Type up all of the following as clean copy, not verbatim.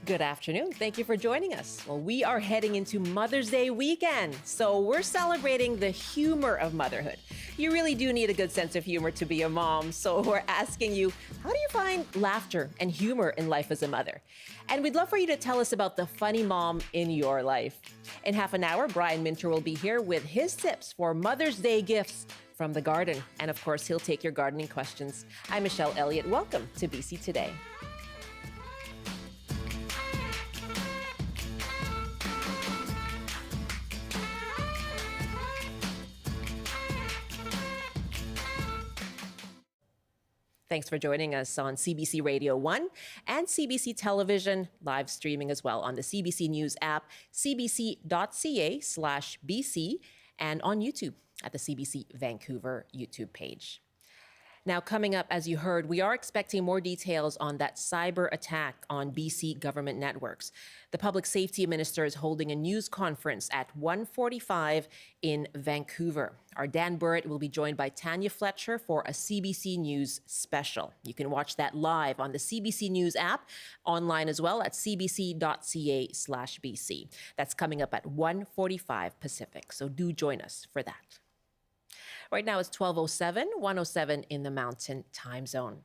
Good afternoon. Thank you for joining us. Well, we are heading into Mother's Day weekend, so we're celebrating the humor of motherhood. You really do need a good sense of humor to be a mom, so we're asking you, how do you find laughter and humor in life as a mother? And we'd love for you to tell us about the funny mom in your life. In half an hour, Brian Minter will be here with his tips for Mother's Day gifts from the garden. And of course, he'll take your gardening questions. I'm Michelle Elliott. Welcome to BC Today. Thanks for joining us on CBC Radio 1 and CBC Television, live streaming as well on the CBC News app, cbc.ca/BC, and on YouTube at the CBC Vancouver YouTube page. Now, coming up, as you heard, we are expecting more details on that cyber attack on BC government networks. The Public Safety Minister is holding a news conference at 1:45 in Vancouver. Our Dan Burrett will be joined by Tanya Fletcher for a CBC News special. You can watch that live on the CBC News app, online as well at cbc.ca/BC. That's coming up at 1:45 Pacific, so do join us for that. Right now it's 12:07, 1:07 in the Mountain Time Zone.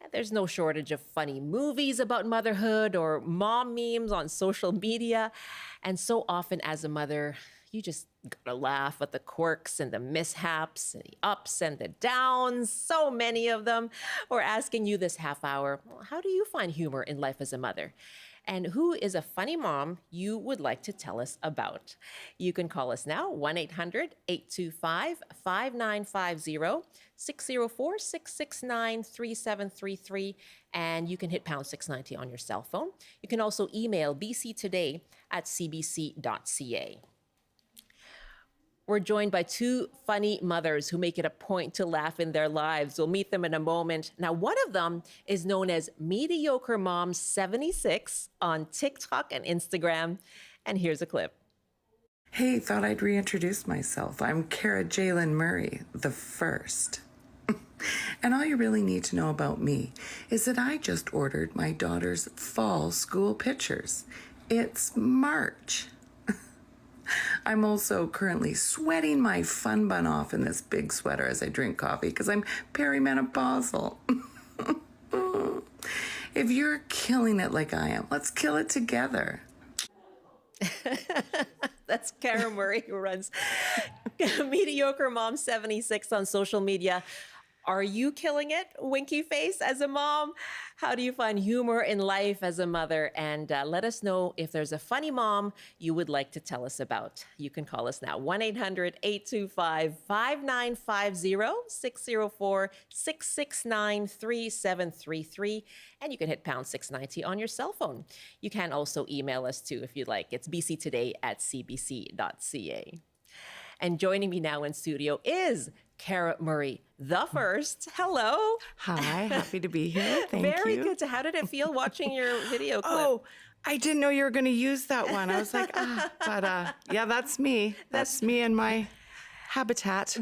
And there's no shortage of funny movies about motherhood or mom memes on social media. And so often as a mother, you just gotta laugh at the quirks and the mishaps, and the ups and the downs, so many of them. We're asking you this half hour, how do you find humor in life as a mother? And who is a funny mom you would like to tell us about? You can call us now, 1-800-825-5950, 604-669-3733, and you can hit pound 690 on your cell phone. You can also email bctoday@cbc.ca. We're joined by two funny mothers who make it a point to laugh in their lives. We'll meet them in a moment. Now, one of them is known as Mediocre Mom 76 on TikTok and Instagram. And here's a clip. Hey, thought I'd reintroduce myself. I'm Cara Jalen Murray, the first. And all you really need to know about me is that I just ordered my daughter's fall school pictures. It's March. I'm also currently sweating my fun bun off in this big sweater as I drink coffee because I'm perimenopausal. If you're killing it like I am, let's kill it together. That's Cara Murray, who runs Mediocre Mom 76 on social media. Are you killing it, winky face, as a mom? How do you find humor in life as a mother? And let us know if there's a funny mom you would like to tell us about. You can call us now, 1-800-825-5950, 604-669-3733, and you can hit pound 690 on your cell phone. You can also email us too if you'd like. It's bctoday@cbc.ca. And joining me now in studio is Cara Murray, the first. Hello. Hi, happy to be here. Thank you. Very good. How did it feel watching your video clip? Oh, I didn't know you were going to use that one. I was like, yeah, that's me. That's me and my habitat.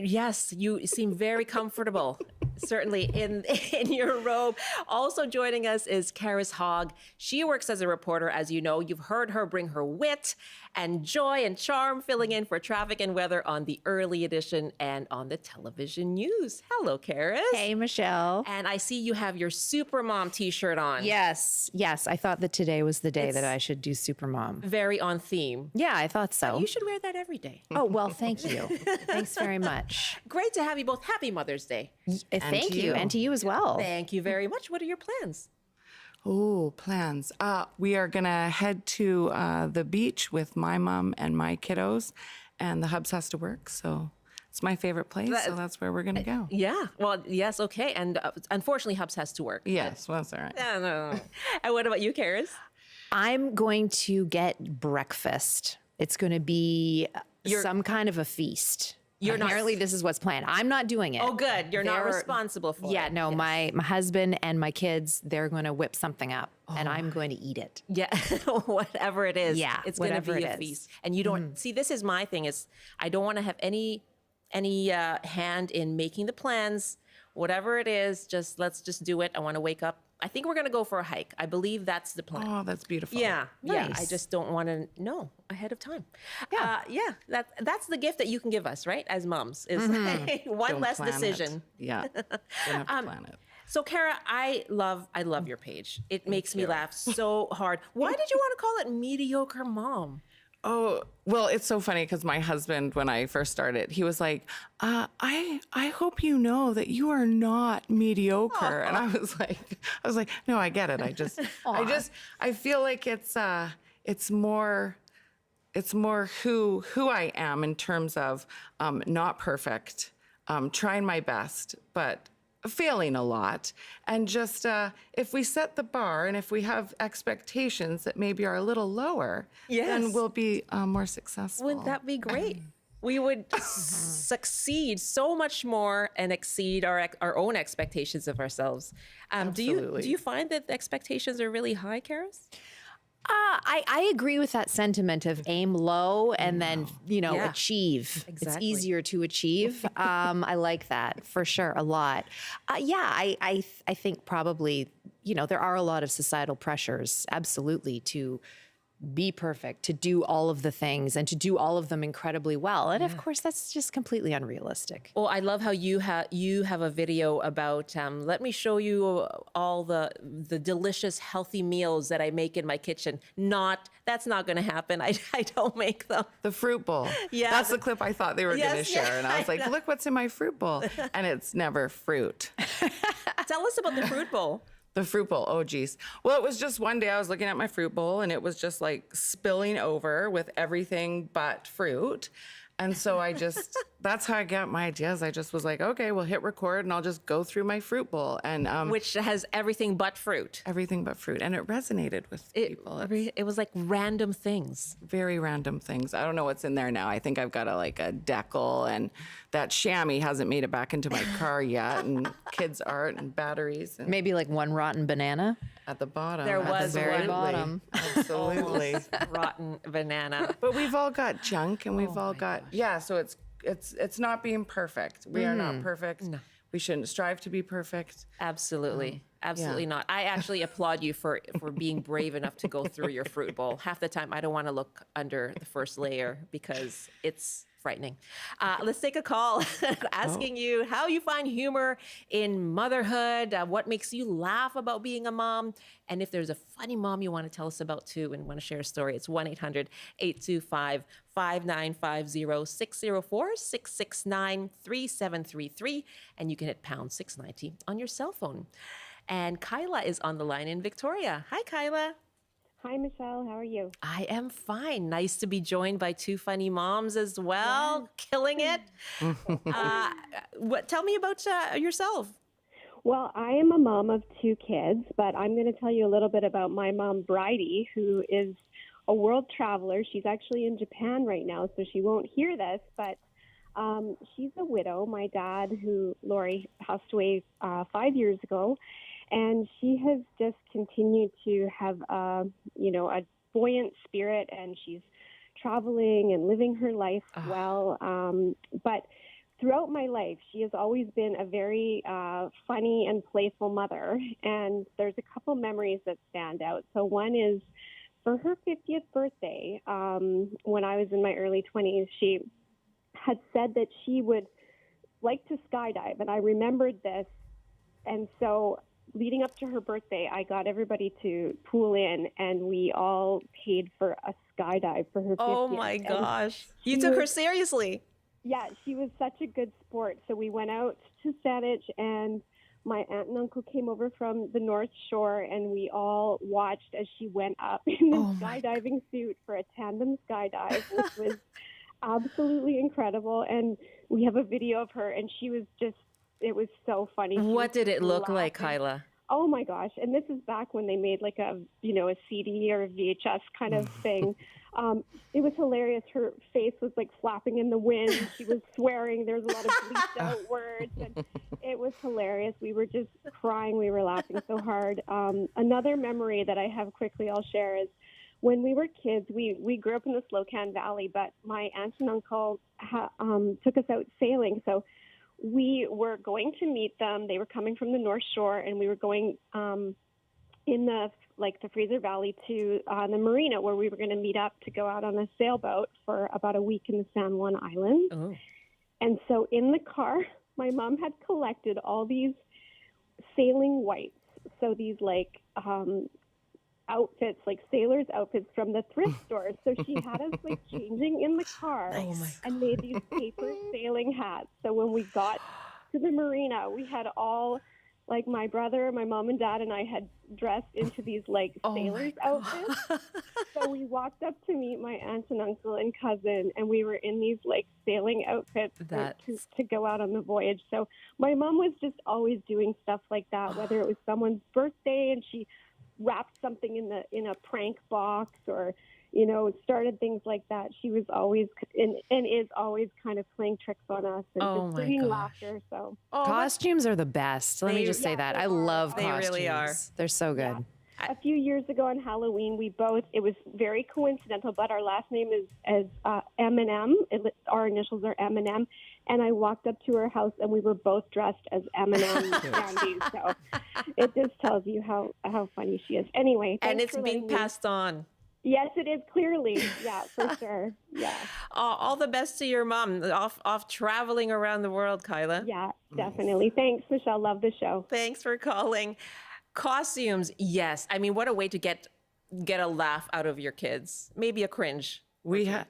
Yes, you seem very comfortable. Certainly in your robe. Also joining us is Karis Hogg. She works as a reporter, as you know. You've heard her bring her wit and joy and charm, filling in for traffic and weather on the early edition and on the television news. Hello, Karis. Hey, Michelle. And I see you have your Supermom t-shirt on. Yes. I thought that today was the day that I should do Supermom. Very on theme. Yeah, I thought so. You should wear that every day. Oh, well, thank you. Thanks very much. Great to have you both. Happy Mother's Day. Thank you. And to you as well. Thank you very much. What are your plans? Oh, plans. We are going to head to the beach with my mom and my kiddos, and the hubs has to work, so it's my favorite place, so that's where we're going to go. Yeah. Well, yes, okay. And unfortunately, hubs has to work. Yes, well, that's all right. No. And what about you, Karis? I'm going to get breakfast. It's going to be some kind of a feast. Apparently, this is what's planned. I'm not doing it. Oh, good. You're not responsible for it. Yeah, no, yes. My husband and my kids, they're going to whip something up, and I'm going to eat it. Yeah, whatever it is. Yeah, it's going to be a feast. And you don't, see, this is my thing, is I don't want to have any hand in making the plans. Whatever it is, let's just do it. I want to wake up I think we're going to go for a hike. I believe that's the plan. Oh, that's beautiful. Yeah, yeah. I Nice. just don't want to know ahead of time. Yeah. That's the gift that you can give us, right? As moms, is one Don't less plan it. decision. Yeah. Don't have to plan it. So, Kara, I love your page. It makes me laugh so hard. Why did you want to call it Mediocre Mom? Oh, well, it's so funny because my husband, when I first started, he was like, I hope you know that you are not mediocre. And I was like, no, I get it. I feel like it's more who I am in terms of not perfect, trying my best, but failing a lot. And just if we set the bar and if we have expectations that maybe are a little lower, then Yes. we'll be more successful. Wouldn't that be great? We would succeed so much more and exceed our own expectations of ourselves. Do you find that the expectations are really high, Karis? I agree with that sentiment of aim low and then, Yeah. achieve. It's Exactly. easier to achieve. I like that for sure a lot. I think probably, there are a lot of societal pressures, absolutely, to be perfect, to do all of the things and to do all of them incredibly well. And of course, that's just completely unrealistic. Well, I love how you have a video about let me show you all the delicious healthy meals that I make in my kitchen. That's not going to happen. I don't make them. The fruit bowl. Yeah. That's the clip I thought they were going to Yes, share. yeah, And I was I like, look what's in my fruit bowl. And it's never fruit. Tell us about the fruit bowl. The fruit bowl. Oh, geez. Well, it was just one day I was looking at my fruit bowl and it was just like spilling over with everything but fruit. And so that's how I got my ideas. I just was like, okay, we'll hit record and I'll just go through my fruit bowl. And Which has everything but fruit. everything but fruit. And it resonated with people. It was like random things. Very random things. I don't know what's in there now. I think I've got a decal, and that chamois hasn't made it back into my car yet, and kids' art and batteries and Maybe like one rotten banana. at the bottom. There At the was very one. bottom. Absolutely. Rotten banana. But we've all got junk, and we've all got so it's not being perfect. We are not perfect. No. We shouldn't strive to be perfect. Absolutely. Absolutely yeah. not. I actually applaud you for being brave enough to go through your fruit bowl. Half the time, I don't want to look under the first layer because it's frightening. Let's take a call asking you how you find humor in motherhood, what makes you laugh about being a mom, and if there's a funny mom you want to tell us about too and want to share a story, it's 1-800-825-5950, 604-669-3733, and you can hit pound 690 on your cell phone. And Kyla is on the line in Victoria. Hi, Kyla. Hi, Michelle. How are you? I am fine. Nice to be joined by two funny moms as well. Killing it. Tell me about yourself. Well, I am a mom of two kids, but I'm going to tell you a little bit about my mom, Bridie, who is a world traveler. She's actually in Japan right now, so she won't hear this, but she's a widow. My dad, Lori, passed away 5 years ago. And she has just continued to have, a buoyant spirit, and she's traveling and living her life well. But throughout my life, she has always been a very funny and playful mother. And there's a couple memories that stand out. So one is for her 50th birthday, when I was in my early 20s, she had said that she would like to skydive. And I remembered this. And so leading up to her birthday, I got everybody to pool in, and we all paid for a skydive for her 50th. Oh my gosh. You took her seriously. Yeah, she was such a good sport. So we went out to Saanich, and my aunt and uncle came over from the North Shore, and we all watched as she went up in this skydiving suit for a tandem skydive, which was absolutely incredible. And we have a video of her, and she was just, it was so funny. What did it look like, Kyla? Oh my gosh. And this is back when they made like a CD or a VHS kind of thing. It was hilarious. Her face was like flapping in the wind. She was swearing. There was a lot of bleeped out words. And it was hilarious. We were just crying. We were laughing so hard. Another memory that I have quickly I'll share is when we were kids, we grew up in the Slocan Valley, but my aunt and uncle took us out sailing. So we were going to meet them. They were coming from the North Shore, and we were going in the Fraser Valley to the marina where we were going to meet up to go out on a sailboat for about a week in the San Juan Islands. Oh. And so in the car, my mom had collected all these sailing whites. So these outfits, like sailors' outfits from the thrift stores. So she had us changing in the car and made these paper sailing hats. So when we got to the marina, we had all, my brother, my mom and dad and I had dressed into these sailors' outfits. So we walked up to meet my aunt and uncle and cousin, and we were in these sailing outfits to go out on the voyage. So my mom was just always doing stuff like that, whether it was someone's birthday and she wrapped something in a prank box, or started things like that. She was always and is always kind of playing tricks on us and just bringing laughter. So costumes are the best. Let me just say that. I love costumes. They really are. They're so good. Yeah. A few years ago on Halloween, it was very coincidental, but our last name is M&M. Our initials are M&M. And I walked up to her house, and we were both dressed as M&M candies. So it just tells you how funny she is. Anyway. And it's being passed on. Yes, it is, clearly. Yeah, for sure. Yeah. All the best to your mom. Off traveling around the world, Kyla. Yeah, definitely. Thanks, Michelle. Love the show. Thanks for calling. Costumes, yes. I mean, what a way to get a laugh out of your kids. Maybe a cringe. We had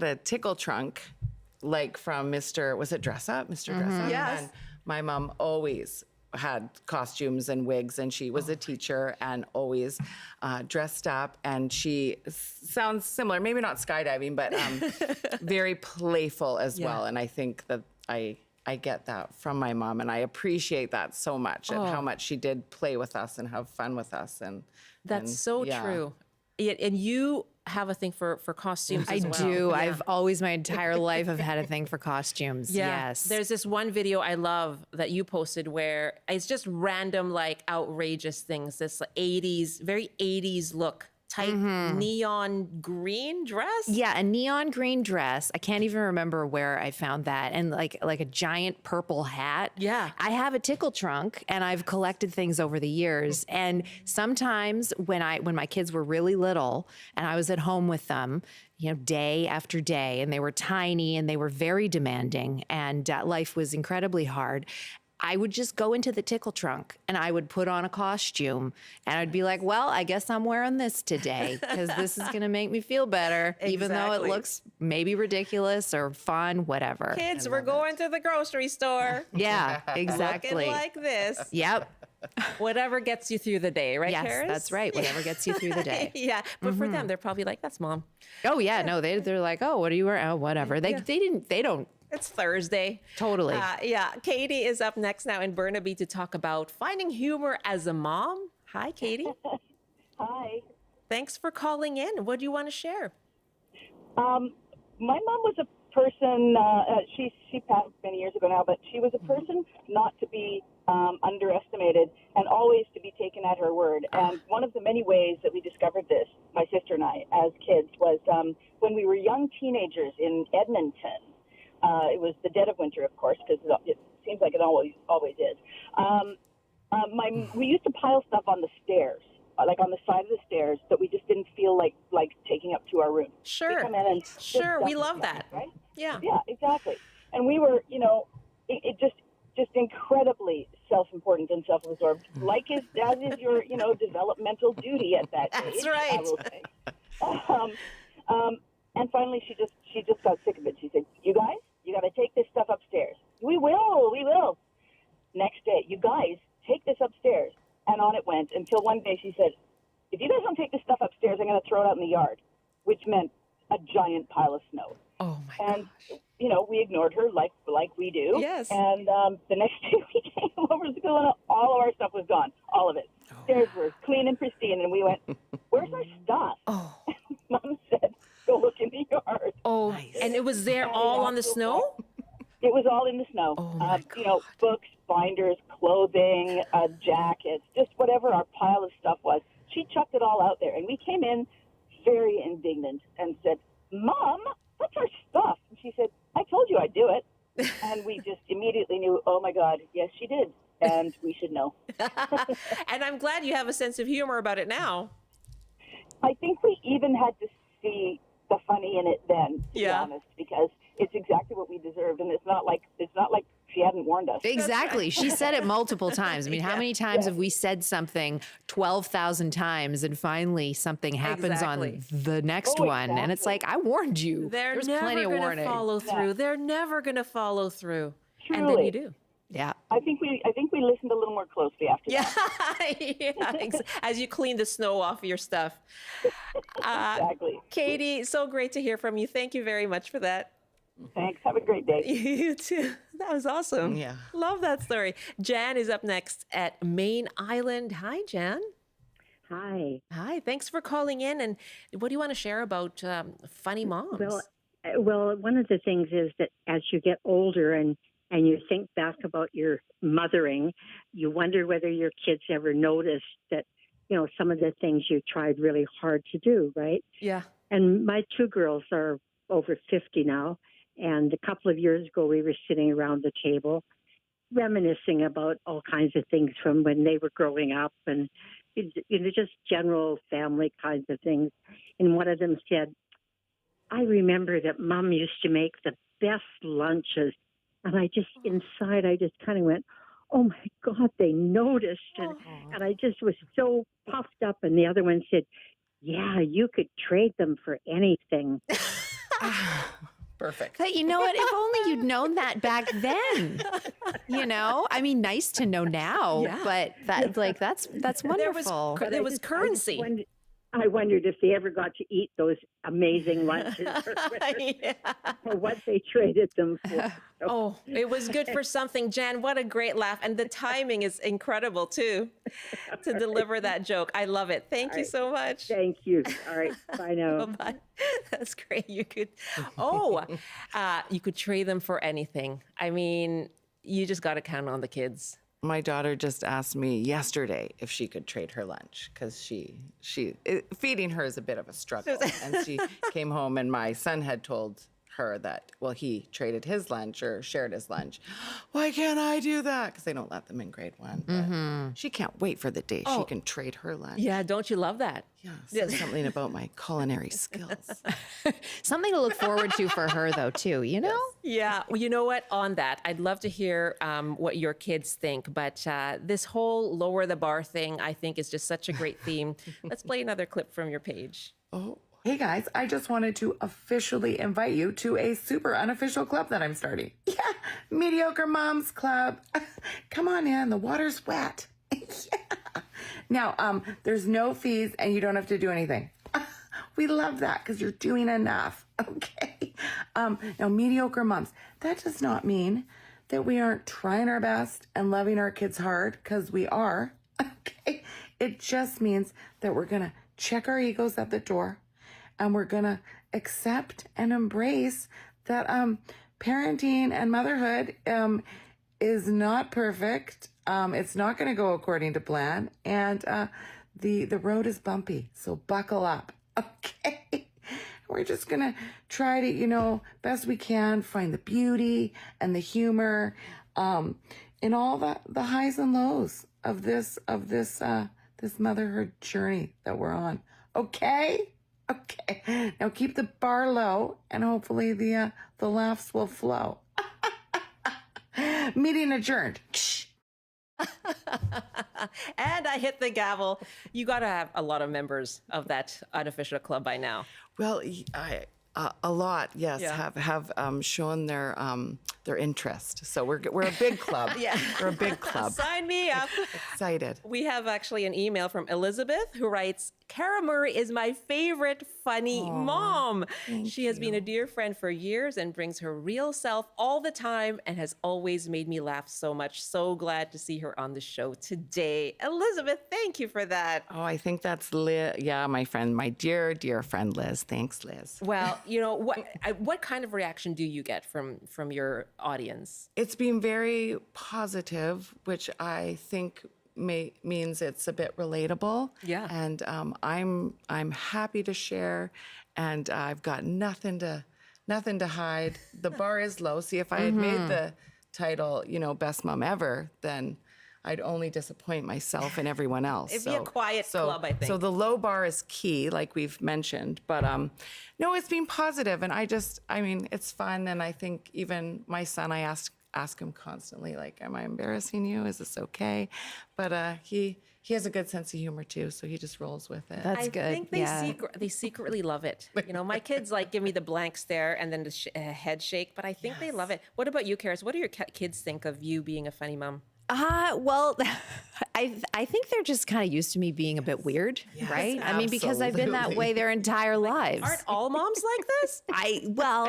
a tickle trunk, from was it Dress Up? Mr. Dress Up? Yes. And my mom always had costumes and wigs, and she was a teacher and always dressed up. And she sounds similar, maybe not skydiving, but very playful as well. And I think that I get that from my mom, and I appreciate that so much, and how much she did play with us and have fun with us. And that's so true. And you have a thing for costumes as well. I do. Yeah. I've always, my entire life, have had a thing for costumes. Yeah. Yes. There's this one video I love that you posted where it's just random, outrageous things. This 80s, very 80s look. Type neon green dress? Yeah, a neon green dress. I can't even remember where I found that. And like a giant purple hat. Yeah. I have a tickle trunk, and I've collected things over the years. And sometimes when my kids were really little and I was at home with them, day after day, and they were tiny and they were very demanding, and life was incredibly hard, I would just go into the tickle trunk and I would put on a costume, and I'd be like, well, I guess I'm wearing this today because this is going to make me feel better, even though it looks maybe ridiculous or fun, whatever. Kids, we're going to the grocery store. Yeah, exactly. Looking like this. Yep. Whatever gets you through the day, right, Yes, Karis? that's right. Whatever gets you through the day. Yeah, but for them, they're probably like, that's mom. Oh, yeah. No, they're like, oh, what are you wearing? Oh, whatever. They don't. It's Thursday. Totally. Yeah. Katie is up next now in Burnaby to talk about finding humor as a mom. Hi, Katie. Hi. Thanks for calling in. What do you want to share? My mom was a person, she passed many years ago now, but she was a person not to be underestimated and always to be taken at her word. And one of the many ways that we discovered this, my sister and I, as kids, was when we were young teenagers in Edmonton. It was the dead of winter, of course, because it seems like it always is. We used to pile stuff on the stairs, on the side of the stairs, that we just didn't feel like taking up to our room. Sure. Come in and We love that. Right? Yeah. Yeah, exactly. And we were, it just incredibly self-important and self-absorbed, as is your, developmental duty at that age. That's right. I will say. And finally, she just got sick of it. She said, "You guys, you got to take this stuff upstairs." We will. Next day, "You guys, take this upstairs." And on it went until one day she said, "If you guys don't take this stuff upstairs, I'm going to throw it out in the yard," which meant a giant pile of snow. Oh my gosh. And, we ignored her like we do. Yes. And the next day we came over to school and all of our stuff was gone. All of it. Stairs were clean and pristine. And we went, "Where's our stuff?" Oh. Mom said, "Go look in the yard." Oh, nice. And it was there all on the snow? It was all in the snow. Oh my gosh. Books, binders, clothing, jackets, just whatever our pile of stuff was. She chucked it all out there. And we came in very indignant and said, "Mom, that's our stuff." And she said, "I told you I'd do it." And we just immediately knew, oh my God, yes, she did. and we should know. And I'm glad you have a sense of humor about it now. I think we even had to see the funny in it then, to be honest, because it's exactly what we deserved, and it's not like she hadn't warned us. Exactly. She said it multiple times. I mean, how many times have we said something 12,000 times and finally something happens on the next one? And it's like, I warned you. They're There's never plenty of going to warning. follow through. They're never going to follow through. Truly. And then you do. Yeah. I think we listened a little more closely after that. As you clean the snow off your stuff. Exactly. Katie, so great to hear from you. Thank you very much for that. Thanks. Have a great day. You too. That was awesome. Yeah. Love that story. Jan is up next at Main Island. Hi, Jan. Hi. Hi. Thanks for calling in. And what do you want to share about funny moms? Well, one of the things is that as you get older and you think back about your mothering, you wonder whether your kids ever noticed that, some of the things you tried really hard to do, right? Yeah. And my two girls are over 50 now. And a couple of years ago, we were sitting around the table reminiscing about all kinds of things from when they were growing up and, just general family kinds of things. And one of them said, I remember that Mom used to make the best lunches. And inside, I just kind of went, oh my God, they noticed. And I just was so puffed up. And the other one said, yeah, you could trade them for anything. Perfect. But you know what? If only you'd known that back then. I mean, nice to know now, but that's wonderful. There was currency. I wondered if they ever got to eat those amazing lunches or what they traded them for. Oh, it was good for something. Jan, what a great laugh. And the timing is incredible, too, to deliver that joke. I love it. Thank you so much. Thank you. All right. Bye now. Bye-bye. That's great. You could trade them for anything. I mean, you just got to count on the kids. My daughter just asked me yesterday if she could trade her lunch because feeding her is a bit of a struggle. And she came home and my son had told her that, well, he traded his lunch or shared his lunch. Why can't I do that? Because they don't let them in grade 1. But she can't wait for the day she can trade her lunch. Yeah, don't you love that? Yeah, says something about my culinary skills. Something to look forward to for her, though, too, Yeah. Well, you know what? On that, I'd love to hear what your kids think. But this whole lower the bar thing, I think, is just such a great theme. Let's play another clip from your page. Oh. Hey guys, I just wanted to officially invite you to a super unofficial club that I'm starting. Yeah, Mediocre Moms Club. Come on in, the water's wet. Yeah. Now, there's no fees and you don't have to do anything. We love that because you're doing enough, okay? Now, mediocre moms, that does not mean that we aren't trying our best and loving our kids hard, because we are, okay? It just means that we're going to check our egos at the door. And we're going to accept and embrace that parenting and motherhood is not perfect. It's not going to go according to plan. And the road is bumpy. So buckle up. Okay. We're just going to try to, best we can, find the beauty and the humor in all the highs and lows of this motherhood journey that we're on. Okay? Okay, now keep the bar low and hopefully the laughs will flow. Meeting adjourned. And I hit the gavel. You got to have a lot of members of that unofficial club by now. Well, a lot, yes, Yeah. have shown their interest. So we're a big club. Yeah. We're a big club. Sign me up. Excited. We have actually an email from Elizabeth who writes, Cara Murray is my favorite funny mom. She has been a dear friend for years and brings her real self all the time and has always made me laugh so much. So glad to see her on the show today. Elizabeth, thank you for that. Oh, I think that's Liz. Yeah, my friend, my dear, dear friend Liz. Thanks, Liz. Well, what kind of reaction do you get from your audience? It's been very positive, which I think means it's a bit relatable. Yeah. And I'm happy to share, and I've got nothing to hide. The bar is low. See, if I had made the title, best mom ever, then I'd only disappoint myself and everyone else. It'd be a quiet club, I think. So the low bar is key, like we've mentioned. But no, it's been positive, and I mean, it's fun. And I think even my son, I ask him constantly, like, am I embarrassing you? Is this okay? But he has a good sense of humor too, so he just rolls with it. That's good. I think they secretly love it. You know, my kids like give me the blank stare and then the head shake, but I think they love it. What about you, Karis? What do your kids think of you being a funny mom? Well, I think they're just kind of used to me being a bit weird, right? I mean, because I've been that absolutely. way their entire lives. Aren't all moms like this? I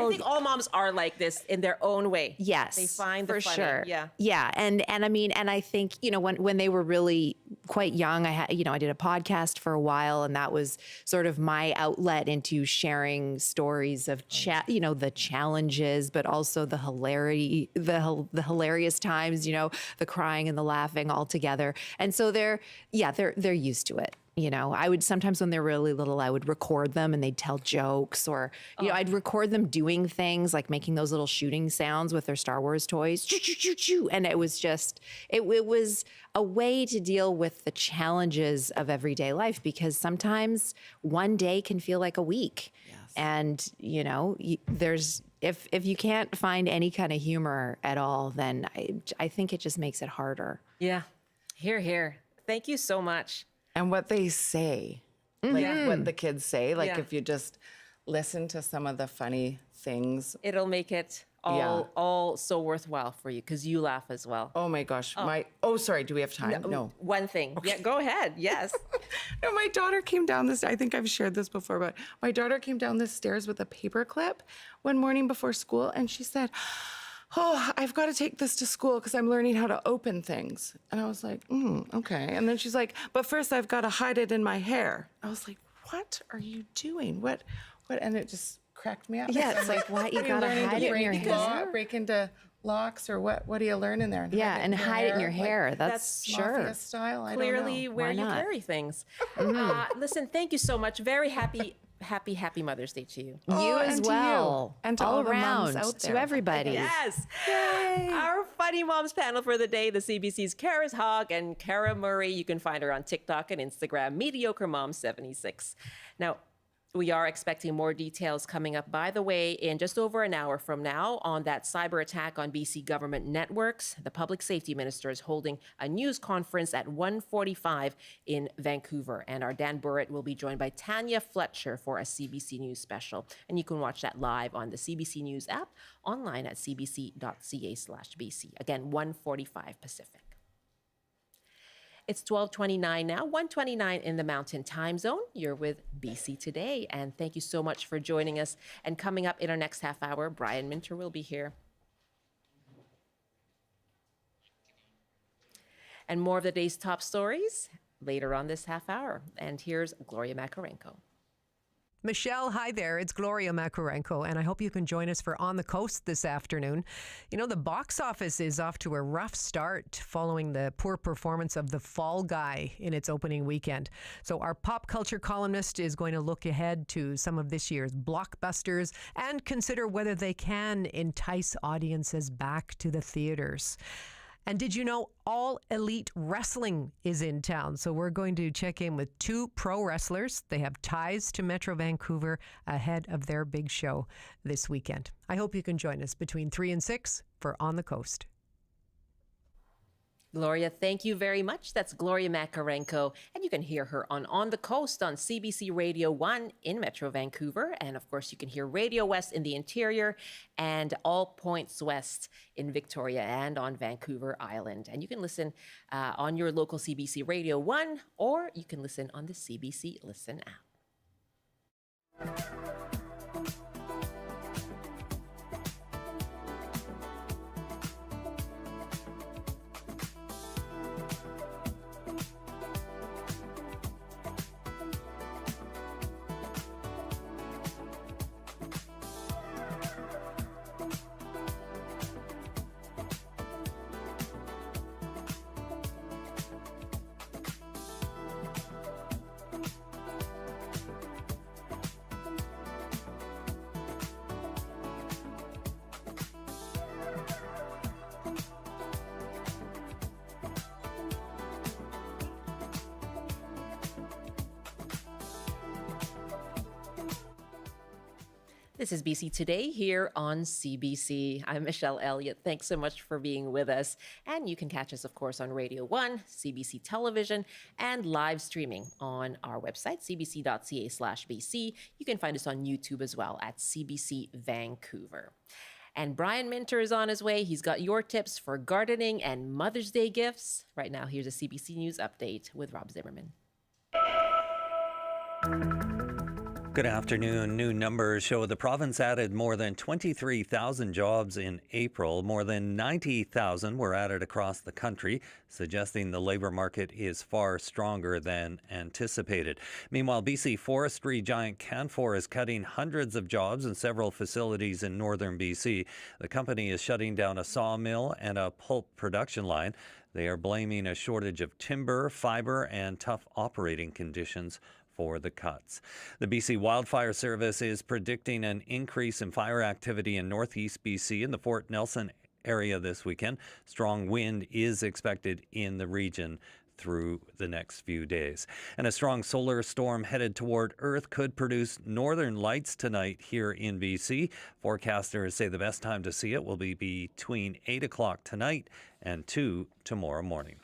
think all moms are like this in their own way. Yes, They find the for funny. sure. Yeah. And I mean, and I think, you know, when they were really quite young, I did a podcast for a while, and that was sort of my outlet into sharing stories of the challenges, but also the hilarity, the hilarious times, you know, the crying and the laughing all together. And so they're used to it. You know, I would sometimes when they're really little, I would record them and they'd tell jokes, or, you know, I'd record them doing things like making those little shooting sounds with their Star Wars toys. Choo, choo, choo, choo. And it was just, it was a way to deal with the challenges of everyday life, because sometimes one day can feel like a week. Yes. And, you know, if you can't find any kind of humor at all, then I think it just makes it harder. Yeah. Here. Thank you so much. And what they say, like what the kids say, like Yeah. if you just listen to some of the funny things. It'll make it all so worthwhile for you because you laugh as well. Oh my gosh, sorry, do we have time? No. One thing. Yeah, go ahead. Yes. No, my daughter came down this, I think I've shared this before, but my daughter came down the stairs with a paper clip one morning before school, and she said, oh, I've got to take this to school because I'm learning how to open things. And I was like, okay. And then she's like, but first I've got to hide it in my hair. I was like, what are you doing? What? And it just cracked me up. Yeah, it's like, what? You Are got to learning hide it in your hair? break into locks, or what do you learn in there? And Yeah, and hide it in your Like, hair. That's sure. mafia style. I Clearly don't know. where you not? carry things. Listen, thank you so much. Very happy Mother's Day to you. You Oh, as and to you. well. And to all all the moms around out to there. everybody. Yes. Our Funny Moms panel for the day, the CBC's Kara's Hogg and Kara Murray. You can find her on TikTok and Instagram, Mediocre Mom 76. Now, we are expecting more details coming up, by the way, in just over an hour from now on that cyber attack on BC government networks. The Public Safety Minister is holding a news conference at 1:45 in Vancouver. And our Dan Burrett will be joined by Tanya Fletcher for a CBC News special. And you can watch that live on the CBC News app, online at cbc.ca/BC. Again, 1:45 Pacific. It's 12:29 now, 1:29 in the Mountain Time Zone. You're with BC Today, and thank you so much for joining us. And coming up in our next half hour, Brian Minter will be here. And more of the day's top stories later on this half hour. And here's Gloria Makarenko. Michelle, hi there. It's Gloria Makarenko, and I hope you can join us for On the Coast this afternoon. You know, the box office is off to a rough start following the poor performance of The Fall Guy in its opening weekend. So our pop culture columnist is going to look ahead to some of this year's blockbusters and consider whether they can entice audiences back to the theaters. And did you know All Elite Wrestling is in town? So we're going to check in with two pro wrestlers. They have ties to Metro Vancouver ahead of their big show this weekend. I hope you can join us between 3 and 6 for On the Coast. Gloria, thank you very much. That's Gloria Makarenko, and you can hear her on the Coast on CBC Radio 1 in Metro Vancouver. And of course, you can hear Radio West in the interior and All Points West in Victoria and on Vancouver Island. And you can listen on your local CBC Radio 1, or you can listen on the CBC Listen app. This is BC Today here on CBC. I'm Michelle Elliott. Thanks so much for being with us. And you can catch us, of course, on Radio 1, CBC Television, and live streaming on our website, cbc.ca/BC. You can find us on YouTube as well at CBC Vancouver. And Brian Minter is on his way. He's got your tips for gardening and Mother's Day gifts. Right now, here's a CBC News update with Rob Zimmerman. Good afternoon. New numbers show the province added more than 23,000 jobs in April. More than 90,000 were added across the country, suggesting the labour market is far stronger than anticipated. Meanwhile, BC forestry giant Canfor is cutting hundreds of jobs in several facilities in northern BC. The company is shutting down a sawmill and a pulp production line. They are blaming a shortage of timber, fibre, and tough operating conditions for the cuts. The BC Wildfire Service is predicting an increase in fire activity in northeast BC and the Fort Nelson area this weekend. Strong wind is expected in the region through the next few days. And a strong solar storm headed toward Earth could produce northern lights tonight here in BC. Forecasters say the best time to see it will be between 8 o'clock tonight and 2 tomorrow morning.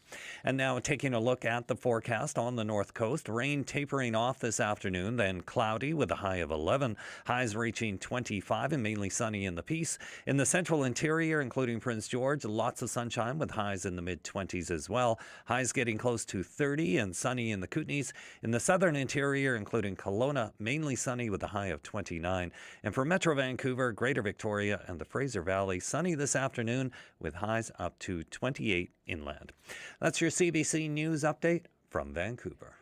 And now taking a look at the forecast on the north coast. Rain tapering off this afternoon, then cloudy with a high of 11. Highs reaching 25 and mainly sunny in the Peace. In the central interior, including Prince George, lots of sunshine with highs in the mid-20s as well. Highs getting close to 30 and sunny in the Kootenays. In the southern interior, including Kelowna, mainly sunny with a high of 29. And for Metro Vancouver, Greater Victoria, and the Fraser Valley, sunny this afternoon with highs up to 28 inland. That's your CBC News update from Vancouver.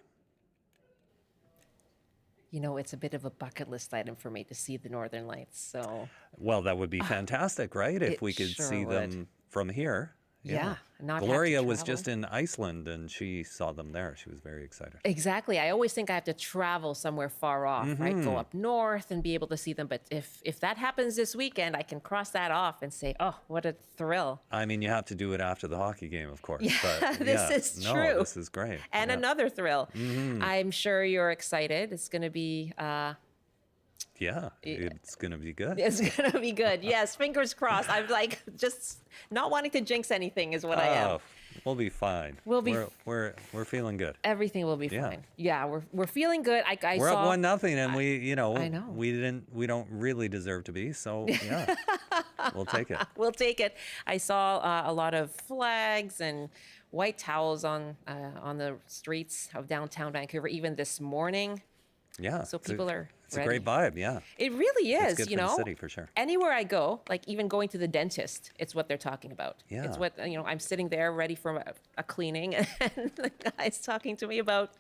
You know, it's a bit of a bucket list item for me to see the Northern Lights. So, well, that would be fantastic, right? If we could sure see would. them from here. Yeah, not have to Gloria was travel. just in Iceland and she saw them there. She was very excited. Exactly. I always think I have to travel somewhere far off, right? Go up north and be able to see them. But if that happens this weekend, I can cross that off and say, oh, what a thrill. I mean, you have to do it after the hockey game, of course. Yeah, But this is true. This is great. And Yeah. another thrill. I'm sure you're excited. It's going to be... Yeah, it's going to be good. It's going to be good. Yes, fingers crossed. I'm like just not wanting to jinx anything is what I am. Oh, we'll be fine. We're feeling good. Everything will be Yeah. fine. Yeah, we're feeling good. We're saw up 1-0 and I know. we don't really deserve to be. So yeah, we'll take it. We'll take it. I saw a lot of flags and white towels on the streets of downtown Vancouver even this morning. Yeah. So people are It's ready. a great vibe. Yeah. It really is, It's good you for the know. city for sure. Anywhere I go, like even going to the dentist, it's what they're talking about. Yeah. It's what, I'm sitting there ready for a cleaning and the guy's talking to me about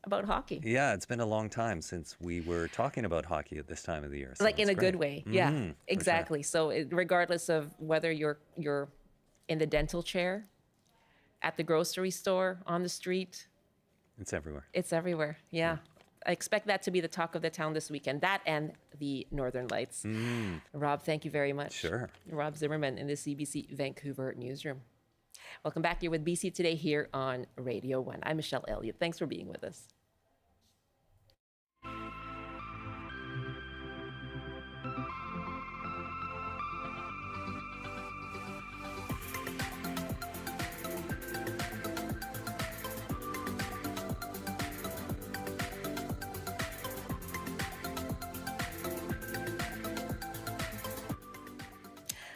hockey. Yeah, it's been a long time since we were talking about hockey at this time of the year. So Like in it's a good great. way. Yeah, sure. exactly. So regardless of whether you're in the dental chair, at the grocery store, on the street, It's everywhere. it's everywhere. Yeah. I expect that to be the talk of the town this weekend. That and the Northern Lights. Rob, thank you very much. Sure. Rob Zimmerman in the CBC Vancouver newsroom. Welcome back. You're with BC Today here on Radio 1. I'm Michelle Elliott. Thanks for being with us.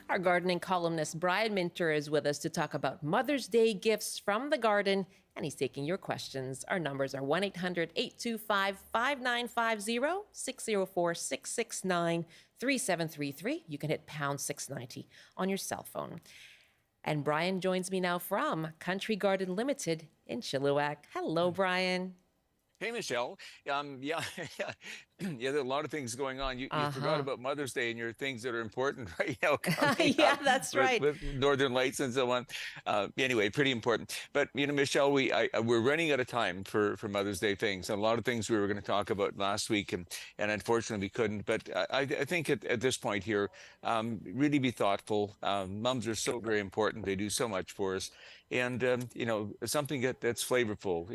Our gardening columnist Brian Minter is with us to talk about Mother's Day gifts from the garden, and he's taking your questions. Our numbers are 1-800-825-5950, 604-669-3733. You can hit pound 690 on your cell phone. And Brian joins me now from Country Garden Limited in Chilliwack. Hello, Brian. Hey, Michelle. Yeah, there are a lot of things going on. You forgot about Mother's Day and your things that are important right now. Yeah, that's right. With Northern Lights and so on. Anyway, pretty important. But, Michelle, we're running out of time for Mother's Day things. And a lot of things we were going to talk about last week, and unfortunately we couldn't. But I think at this point here, really be thoughtful. Mums are so very important. They do so much for us. And, something that's flavorful.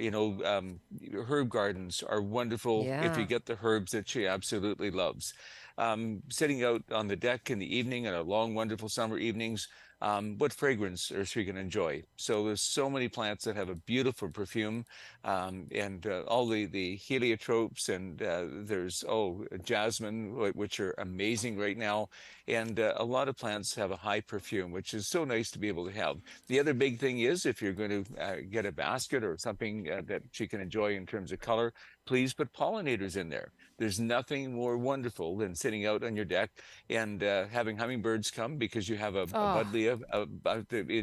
Herb gardens are wonderful if you get the herbs herbs that she absolutely loves. Sitting out on the deck in the evening on a long, wonderful summer evenings, what fragrance are she going to enjoy? So there's so many plants that have a beautiful perfume, and all the heliotropes, and there's jasmine, which are amazing right now, and a lot of plants have a high perfume, which is so nice to be able to have. The other big thing is if you're going to get a basket or something that she can enjoy in terms of color, please put pollinators in there. There's nothing more wonderful than sitting out on your deck and having hummingbirds come because you have a Oh, buddleia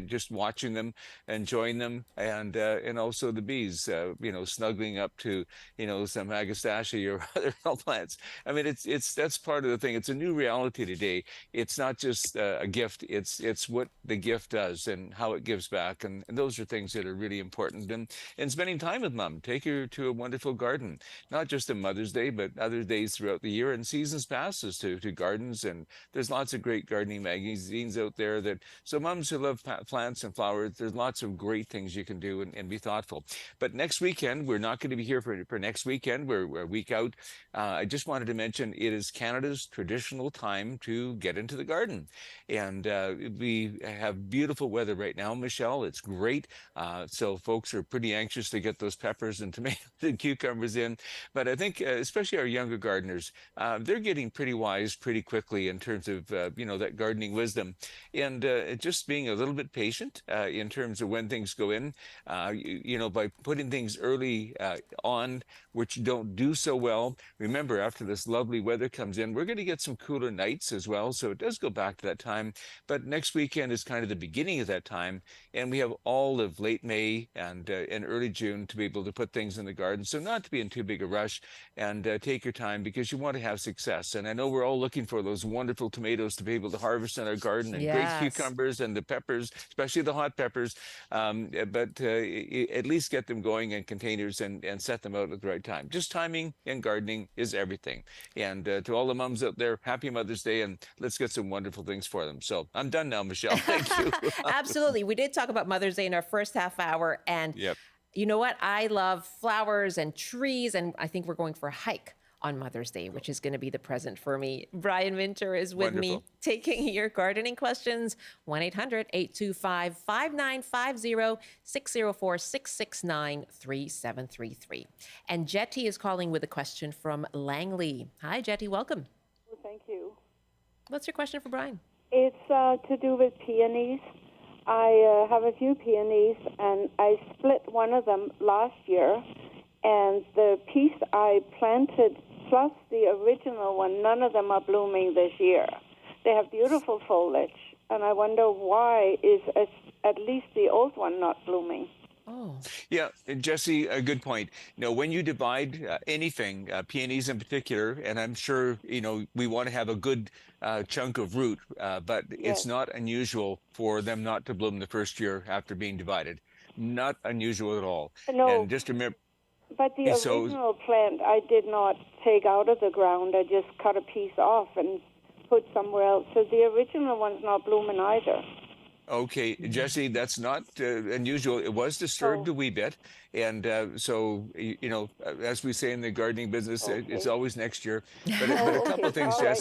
just watching them, enjoying them, and also the bees, snuggling up to some agastache or other plants. I mean, it's that's part of the thing. It's a new reality today. It's not just a gift. It's what the gift does and how it gives back, and those are things that are really important. And spending time with mom. Take her to a wonderful garden, not just on Mother's Day, but other days throughout the year and seasons passes to gardens. And there's lots of great gardening magazines out there that, so moms who love plants and flowers, there's lots of great things you can do and be thoughtful. But next weekend, we're not going to be here for next weekend. We're a week out. I just wanted to mention it is Canada's traditional time to get into the garden. And we have beautiful weather right now, Michelle. It's great. So folks are pretty anxious to get those peppers and tomatoes and cucumbers in. But I think especially our younger gardeners, they're getting pretty wise pretty quickly in terms of, that gardening wisdom. And just being a little bit patient in terms of when things go in, by putting things early on, which don't do so well. Remember, after this lovely weather comes in, we're going to get some cooler nights as well. So it does go back to that time. But next weekend is kind of the beginning of that time. And we have all of late May and early June to be able to put things in the garden. So not to be in too big a rush, and take your time because you want to have success. And I know we're all looking for those wonderful tomatoes to be able to harvest in our garden, and great yes. cucumbers and the peppers, especially the hot peppers. But at least get them going in containers and set them out at the right time. Just timing in gardening is everything. And to all the moms out there, happy Mother's Day, and let's get some wonderful things for them. So I'm done now, Michelle. Thank you. Absolutely. We did talk about Mother's Day in our first half hour. And Yep. you know what? I love flowers and trees. And I think we're going for a hike on Mother's Day, which is going to be the present for me. Brian Minter is with me Wonderful. taking your gardening questions. 1-800-825-5950, 604-669-3733. And Jetty is calling with a question from Langley. Hi, Jetty. Welcome. Thank you. What's your question for Brian? It's to do with peonies. I have a few peonies, and I split one of them last year, and the piece I planted plus the original one, none of them are blooming this year. They have beautiful foliage, and I wonder why is at least the old one not blooming. Oh, Yeah, Jesse, a good point. When you divide anything, peonies in particular, and I'm sure, we want to have a good chunk of root, but it's Yes. not unusual for them not to bloom the first year after being divided. Not unusual at all. No. And just remember, But the so original plant I did not take out of the ground. I just cut a piece off and put somewhere else. So the original one's not blooming either. okay, Jesse, that's not unusual. It was disturbed a wee bit. And so, as we say in the gardening business, it's Okay. always next year. But a couple okay. of things, All right.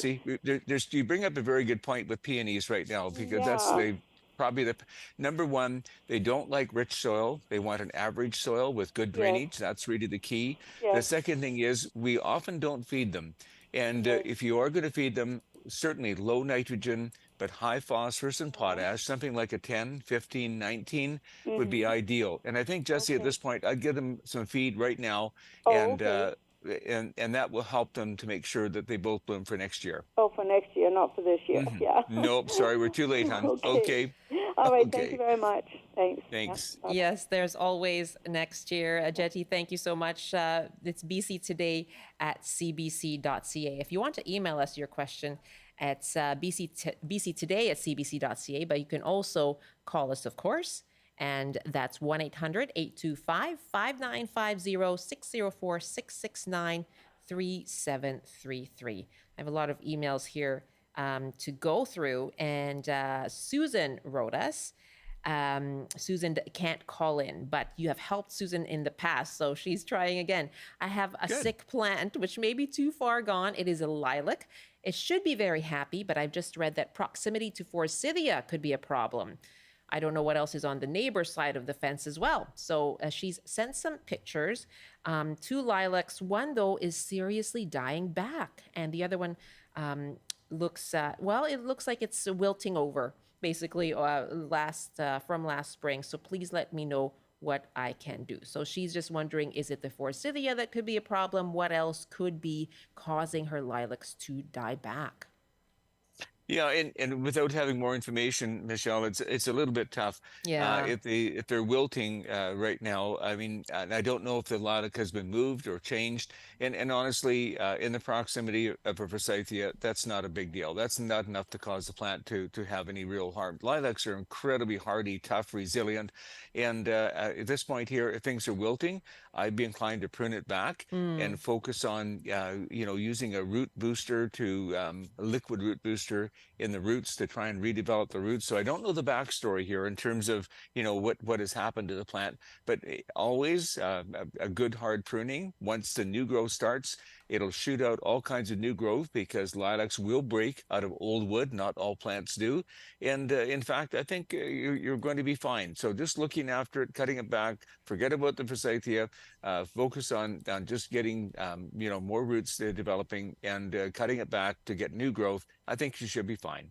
Jesse. You bring up a very good point with peonies right now, because that's Yeah. probably the number one. They don't like rich soil. They want an average soil with good drainage. That's really the key. The Yes. second thing is we often don't feed them. And if you are going to feed them, certainly low nitrogen, but high phosphorus and potash, something like a 10, 15, 19 would be ideal. And I think, Jesse, at this point, I'd give them some feed right now, Oh, and okay. and that will help them to make sure that they both bloom for next year. Oh, for next year, not for this year. Yeah. Nope, sorry, we're too late, hon. Okay. All right. Thank Okay. you very much. Thanks. Thanks. Yeah. yes, there's always next year. Jetty, thank you so much. It's bctoday@cbc.ca. If you want to email us your question, it's bctoday@cbc.ca, but you can also call us, of course, and that's 1-800-825-5950, 604-669-3733. I have a lot of emails here to go through, and Susan wrote us. Susan can't call in, but you have helped Susan in the past, so she's trying again. I have a Good. sick plant, which may be too far gone. It is a lilac. It should be very happy, but I've just read that proximity to forsythia could be a problem. I don't know what else is on the neighbor side of the fence as well. So she's sent some pictures. 2 lilacs. One, though, is seriously dying back. And the other one looks, well, it looks like it's wilting over, basically, from last spring. So please let me know what I can do. So she's just wondering, is it the forsythia that could be a problem? What else could be causing her lilacs to die back? Yeah, and without having more information, Michelle, it's a little bit tough. Yeah. If they're wilting right now, I mean, I don't know if the lilac has been moved or changed. And honestly, in the proximity of a forsythia, that's not a big deal. That's not enough to cause the plant to have any real harm. Lilacs are incredibly hardy, tough, resilient. And at this point here, if things are wilting, I'd be inclined to prune it back and focus on, using a root booster a liquid root booster in the roots to try and redevelop the roots. So I don't know the backstory here in terms of, what has happened to the plant, but always a good hard pruning. Once the new growth starts, it'll shoot out all kinds of new growth because lilacs will break out of old wood. Not all plants do. And in fact, I think you're going to be fine. So just looking after it, cutting it back, forget about the forsythia, focus on just getting, more roots developing and cutting it back to get new growth. I think you should be fine.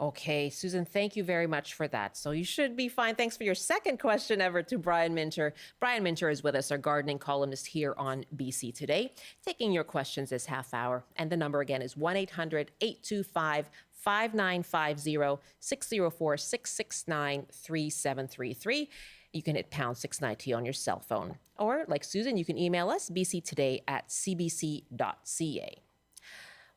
Okay, Susan, thank you very much for that. So you should be fine. Thanks for your second question ever to Brian Minter. Brian Minter is with us, our gardening columnist here on BC Today, taking your questions this half hour. And the number again is 1-800-825-5950, 604-669-3733. You can hit pound 690 on your cell phone. Or like Susan, you can email us, bctoday@cbc.ca.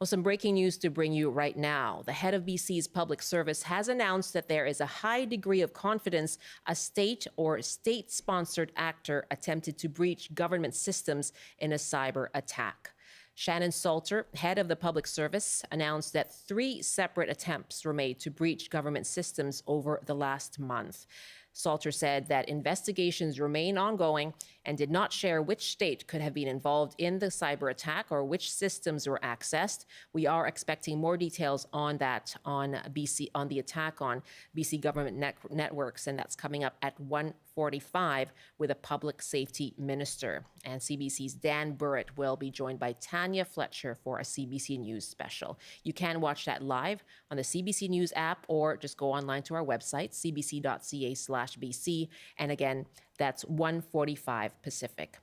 Well, some breaking news to bring you right now. The head of BC's public service has announced that there is a high degree of confidence a state or state-sponsored actor attempted to breach government systems in a cyber attack. Shannon Salter, head of the public service, announced that 3 separate attempts were made to breach government systems over the last month. Salter said that investigations remain ongoing and did not share which state could have been involved in the cyber attack or which systems were accessed. We are expecting more details on that on the attack on BC government networks, and that's coming up at 1:45 with a public safety minister. And CBC's Dan Burrett will be joined by Tanya Fletcher for a CBC News special. You can watch that live on the CBC News app or just go online to our website, cbc.ca/BC. And again, that's 1:45 Pacific.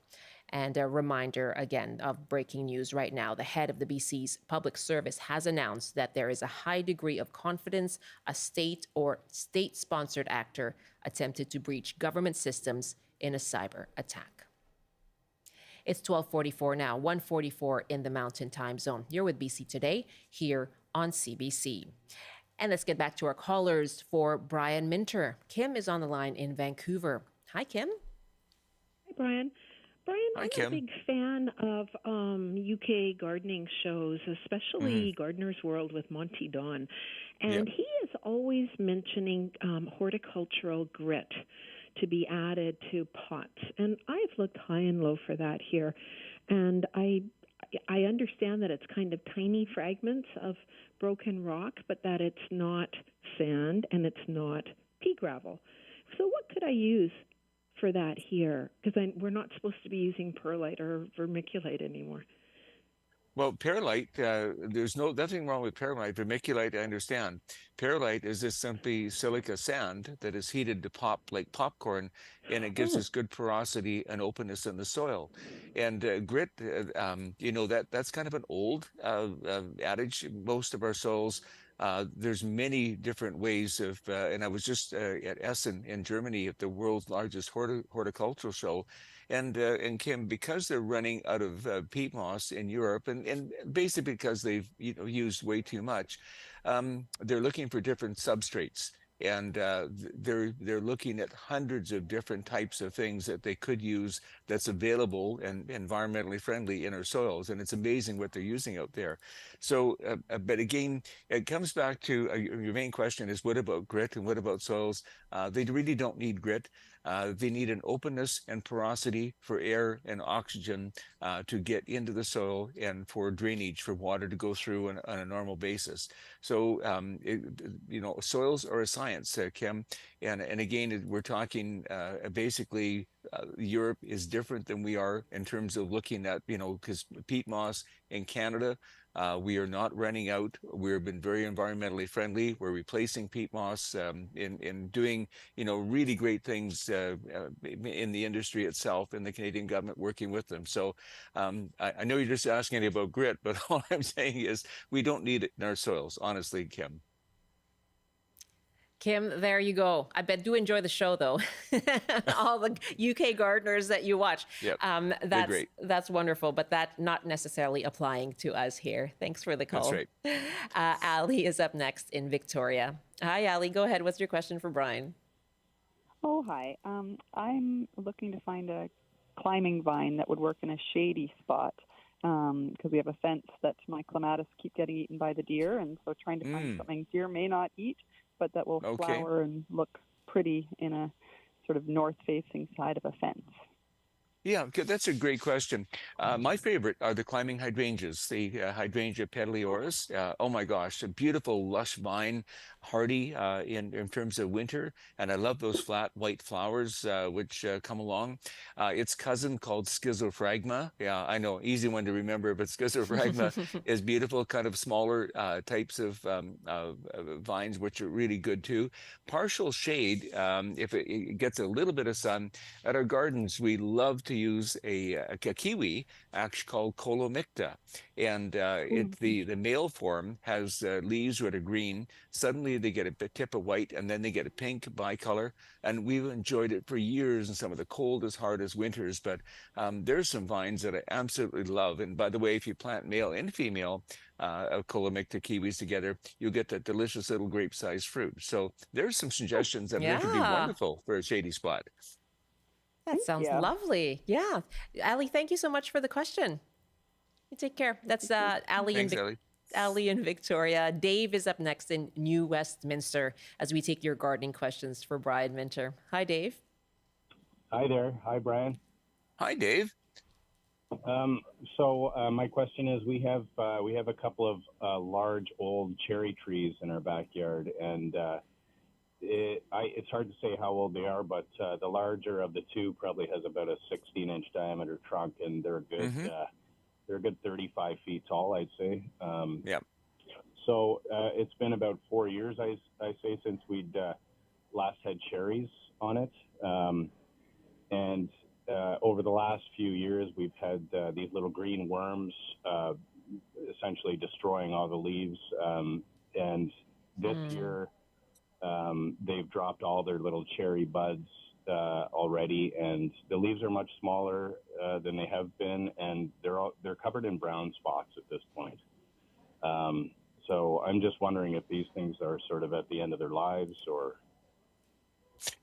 And a reminder again of breaking news right now. The head of the BC's public service has announced that there is a high degree of confidence a state or state-sponsored actor attempted to breach government systems in a cyber attack. It's 12:44 now, 1:44 in the Mountain Time Zone. You're with BC Today here on CBC. And let's get back to our callers for Brian Minter. Kim is on the line in Vancouver. Hi, Kim. Hi, Brian. Brian, Hi, I'm Kim. a big fan of UK gardening shows, especially Gardener's World with Monty Don. And he is always mentioning horticultural grit to be added to pots. And I've looked high and low for that here. And I understand that it's kind of tiny fragments of broken rock, but that it's not sand and it's not pea gravel. So what could I use for that here? Because we're not supposed to be using perlite or vermiculite anymore. Well, perlite, there's nothing wrong with perlite. Vermiculite, I understand. Perlite is just simply silica sand that is heated to pop like popcorn, and it gives us good porosity and openness in the soil. And grit, that's kind of an old adage. Most of our soils, there's many different ways of, and I was just at Essen in Germany at the world's largest horticultural show. And Kim, because they're running out of peat moss in Europe, and basically because they've used way too much, they're looking for different substrates. and they're looking at hundreds of different types of things that they could use that's available and environmentally friendly in our soils, and it's amazing what they're using out there. So, but again, it comes back to your main question is what about grit and what about soils? They really don't need grit. They need an openness and porosity for air and oxygen to get into the soil and for drainage for water to go through on a normal basis. So, soils are a science, Kim. And again, we're talking basically Europe is different than we are in terms of looking at, because peat moss in Canada, we are not running out. We've been very environmentally friendly. We're replacing peat moss in doing, really great things in the industry itself, and the Canadian government working with them. So I know you're just asking about grit, but all I'm saying is we don't need it in our soils, honestly, Kim. Kim, there you go. I bet do enjoy the show though. All the UK gardeners that you watch. Yep. That's great. That's wonderful, but that not necessarily applying to us here. Thanks for the call. That's right. Ali is up next in Victoria. Hi, Ali. Go ahead. What's your question for Brian? Oh, hi. I'm looking to find a climbing vine that would work in a shady spot because we have a fence that my clematis keep getting eaten by the deer, and so trying to find something deer may not eat, but that will flower and look pretty in a sort of north-facing side of a fence. Yeah, that's a great question. My favorite are the climbing hydrangeas, the hydrangea petaloris. Oh my gosh, a beautiful lush vine, hardy in terms of winter, and I love those flat white flowers which come along. Its cousin called schizophragma. Yeah, I know, easy one to remember, but schizophragma is beautiful, kind of smaller types of vines, which are really good too. Partial shade, if it gets a little bit of sun. At our gardens, we love to use a kiwi, actually called columnista, and the male form has leaves that are green. Suddenly they get a tip of white, and then they get a pink bicolor, and we've enjoyed it for years in some of the coldest, hardest winters. But there's some vines that I absolutely love. And by the way, if you plant male and female of columista kiwis together, you'll get that delicious little grape-sized fruit. So there's some suggestions that I think would be wonderful for a shady spot. That sounds lovely. Yeah. Ali, thank you so much for the question. You take care. That's Ali Thanks, Ali. Ali in Victoria. Dave is up next in New Westminster as we take your gardening questions for Brian Minter. Hi, Dave. Hi there. Hi, Brian. Hi, Dave. My question is, we have a couple of large old cherry trees in our backyard, and it's hard to say how old they are, but the larger of the two probably has about a 16-inch diameter trunk, and they're a good 35 feet tall, I'd say. So it's been about 4 years, I say, since we'd last had cherries on it, and over the last few years, we've had these little green worms essentially destroying all the leaves, and this year they've dropped all their little cherry buds already, and the leaves are much smaller than they have been, and they're covered in brown spots at this point. So I'm just wondering if these things are sort of at the end of their lives, or...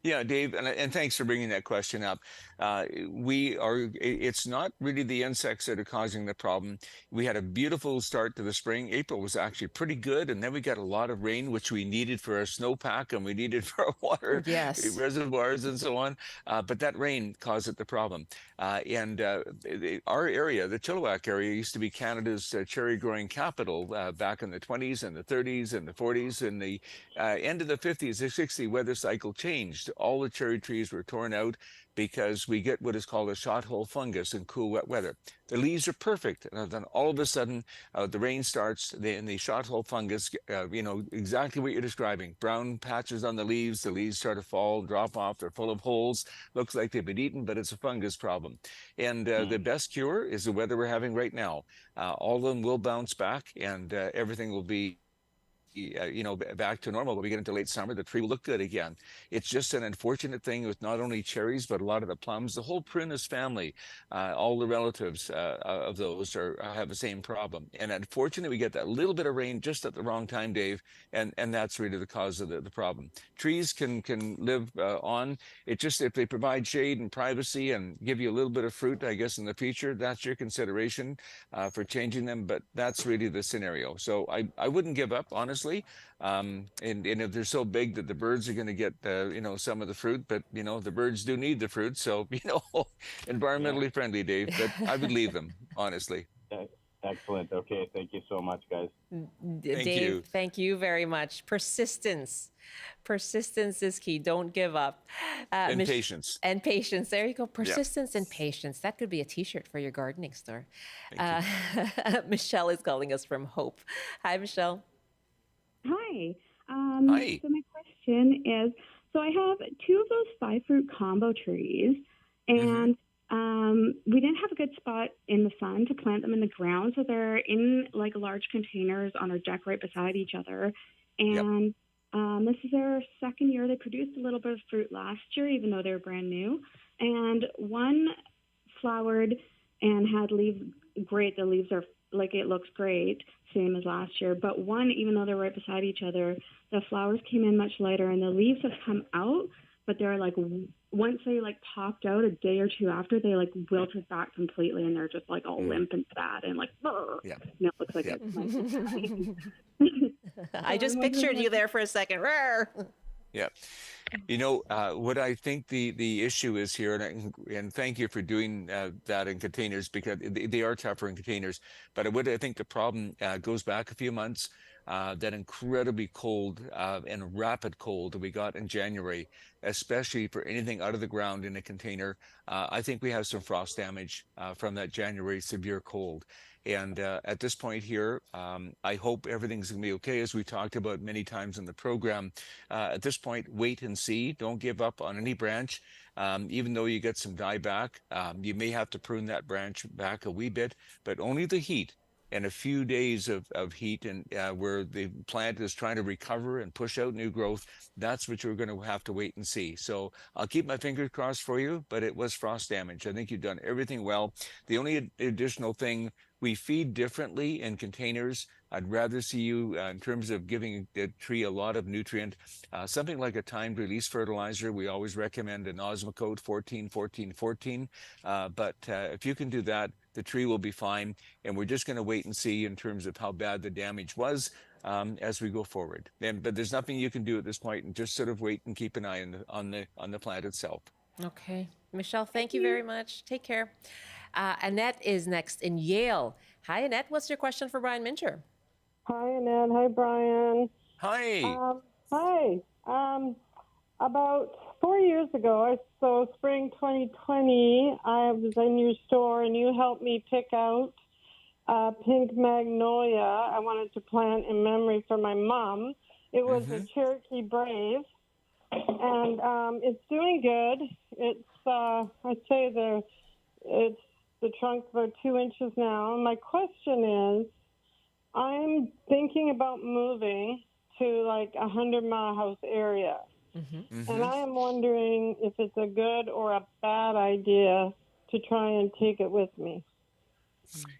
Yeah, Dave, and thanks for bringing that question up. It's not really the insects that are causing the problem. We had a beautiful start to the spring. April was actually pretty good, and then we got a lot of rain, which we needed for our snowpack and we needed for our water reservoirs and so on. But that rain caused the problem. Our area, the Chilliwack area, used to be Canada's cherry growing capital back in the 20s and the 30s and the 40s. In the end of the 50s, the 60s, weather cycle changed. All the cherry trees were torn out because we get what is called a shot hole fungus in cool, wet weather. The leaves are perfect, and then all of a sudden, the rain starts, and the shot hole fungus, exactly what you're describing. Brown patches on the leaves start to fall, drop off, they're full of holes. Looks like they've been eaten, but it's a fungus problem. And the best cure is the weather we're having right now. All of them will bounce back, and everything will be back to normal. When we get into late summer, the tree will look good again. It's just an unfortunate thing with not only cherries, but a lot of the plums, the whole prunus family, all the relatives of those have the same problem. And unfortunately, we get that little bit of rain just at the wrong time, Dave, and that's really the cause of the problem. Trees can live on. It just, if they provide shade and privacy and give you a little bit of fruit, I guess in the future, that's your consideration for changing them. But that's really the scenario. So I wouldn't give up, honestly. And if they're so big that the birds are going to get some of the fruit, but the birds do need the fruit. So environmentally friendly, Dave. But I would leave them, honestly. Excellent. Okay, thank you so much, guys. Dave, thank you very much. Persistence is key. Don't give up. And patience. And patience. There you go. Persistence and patience. That could be a T-shirt for your gardening store. Michelle is calling us from Hope. Hi, Michelle. Hi. Hi. So my question is, so I have two of those 5-fruit combo trees, and we didn't have a good spot in the sun to plant them in the ground, so they're in like large containers on our deck right beside each other. And this is their second year. They produced a little bit of fruit last year, even though they were brand new. And one flowered and had leaves. Great, the leaves are like, it looks great, same as last year. But one, even though they're right beside each other, the flowers came in much later, and the leaves have come out, but they're like, once they like popped out a day or two after, they like wilted back completely, and they're just like all limp and sad and like, it looks like it's I just pictured you there for a second. Yeah. What I think the issue is here, and thank you for doing that in containers, because they are tougher in containers. But what I think the problem goes back a few months. That incredibly cold and rapid cold that we got in January, especially for anything out of the ground in a container. I think we have some frost damage from that January severe cold. And at this point here, I hope everything's going to be okay, as we talked about many times in the program. At this point, wait and see. Don't give up on any branch. Even though you get some dieback, you may have to prune that branch back a wee bit, but only the heat and a few days of heat, and where the plant is trying to recover and push out new growth, that's what you're going to have to wait and see. So I'll keep my fingers crossed for you, but it was frost damage. I think you've done everything well. The only additional thing, we feed differently in containers. I'd rather see you, in terms of giving the tree a lot of nutrient, something like a timed release fertilizer. We always recommend an Osmocote 14-14-14. But if you can do that, the tree will be fine. And we're just going to wait and see in terms of how bad the damage was as we go forward. But there's nothing you can do at this point, and just sort of wait and keep an eye on the plant itself. Okay. Michelle, thank you very much. Take care. Annette is next in Yale. Hi, Annette. What's your question for Brian Mincher? Hi, Annette. Hi, Brian. Hi. Hi. About 4 years ago, so spring 2020, I was in your store, and you helped me pick out pink magnolia I wanted to plant in memory for my mom. It was a Cherokee Brave, and it's doing good. It's I'd say the trunk's about 2 inches now. My question is, I'm thinking about moving to like a 100-mile house area. And I am wondering if it's a good or a bad idea to try and take it with me.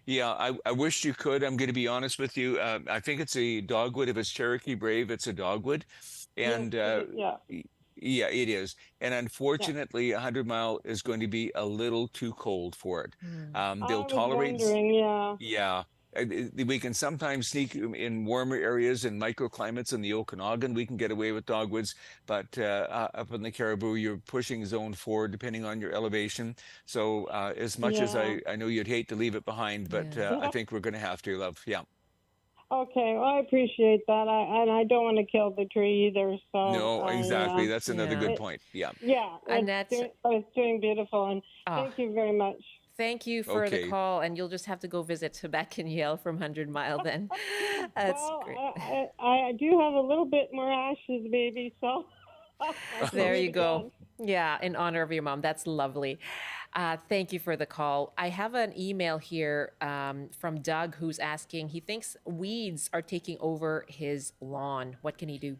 Yeah, I wish you could. I'm going to be honest with you. I think it's a dogwood. If it's Cherokee Brave, it's a dogwood. And yeah, it is. And unfortunately, 100-mile is going to be a little too cold for it. They'll tolerate. Yeah. We can sometimes sneak in warmer areas and microclimates in the Okanagan. We can get away with dogwoods, but up in the Caribou, you're pushing zone 4 depending on your elevation. So as much as I know you'd hate to leave it behind, but I think we're going to have to, love. Yeah. Okay, well, I appreciate that. And I don't want to kill the tree either. So no, exactly. That's another good point. Yeah. Yeah, it's doing beautiful. And thank you very much. Thank you for the call, and you'll just have to go visit back in Yale from 100 Mile then. That's great. I do have a little bit more ashes, maybe, so. There you go. Yeah, in honor of your mom. That's lovely. Thank you for the call. I have an email here from Doug who's asking, he thinks weeds are taking over his lawn. What can he do?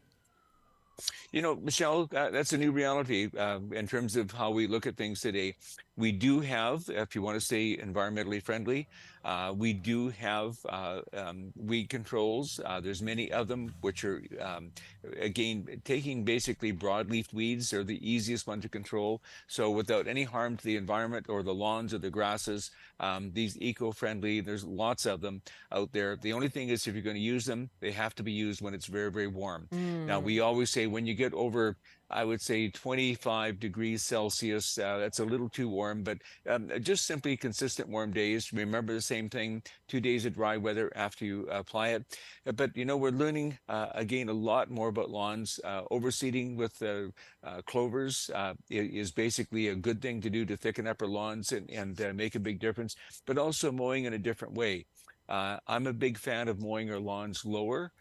You know, Michelle, that's a new reality in terms of how we look at things today. We do have, if you want to stay environmentally friendly, we do have weed controls. There's many of them, which are, again, taking basically broadleaf weeds are the easiest one to control. So without any harm to the environment or the lawns or the grasses, these eco-friendly, there's lots of them out there. The only thing is if you're going to use them, they have to be used when it's very, very warm. Now, we always say when you get over, I would say 25 degrees Celsius, that's a little too warm, but just simply consistent warm days. Remember the same thing, 2 days of dry weather after you apply it. But, you know, we're learning, again, a lot more about lawns. Overseeding with clovers is basically a good thing to do to thicken up our lawns and make a big difference, but also mowing in a different way. I'm a big fan of mowing our lawns lower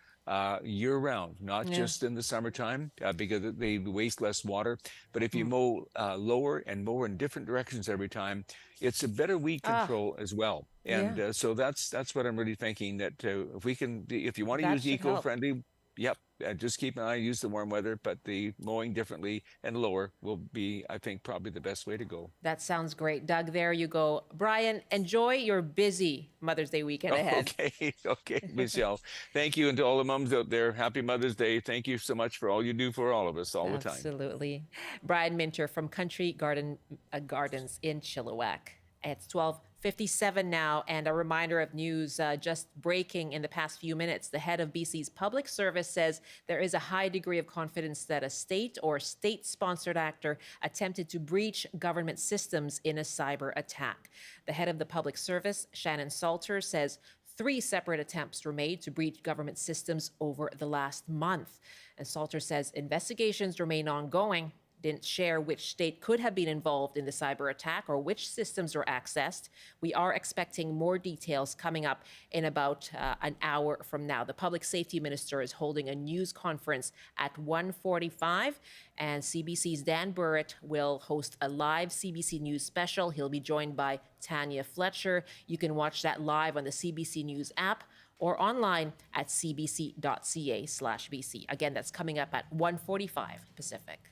year round, not just in the summertime because they waste less water. But if you mow lower and mow in different directions every time, it's a better weed control as well. And so that's what I'm really thinking that if we can, if you want to That use should help. eco-friendly, yep, just keep an eye, use the warm weather, but the mowing differently and lower will be, I think, probably the best way to go. That sounds great. Doug, there you go. Brian, enjoy your busy Mother's Day weekend ahead. Okay, Michelle. Thank you, and to all the moms out there, happy Mother's Day. Thank you so much for all you do for all of us all the time. Absolutely. Brian Minter from Country Gardens in Chilliwack. It's 12:57 now, and a reminder of news just breaking in the past few minutes. The head of BC's Public Service says there is a high degree of confidence that a state or state-sponsored actor attempted to breach government systems in a cyber attack. The head of the Public Service, Shannon Salter, says 3 separate attempts were made to breach government systems over the last month. And Salter says investigations remain ongoing. Didn't share which state could have been involved in the cyber attack or which systems were accessed. We are expecting more details coming up in about an hour from now. The public safety minister is holding a news conference at 1:45, and CBC's Dan Burrett will host a live CBC News special. He'll be joined by Tanya Fletcher. You can watch that live on the CBC News app or online at cbc.ca/BC. Again, that's coming up at 1:45 Pacific.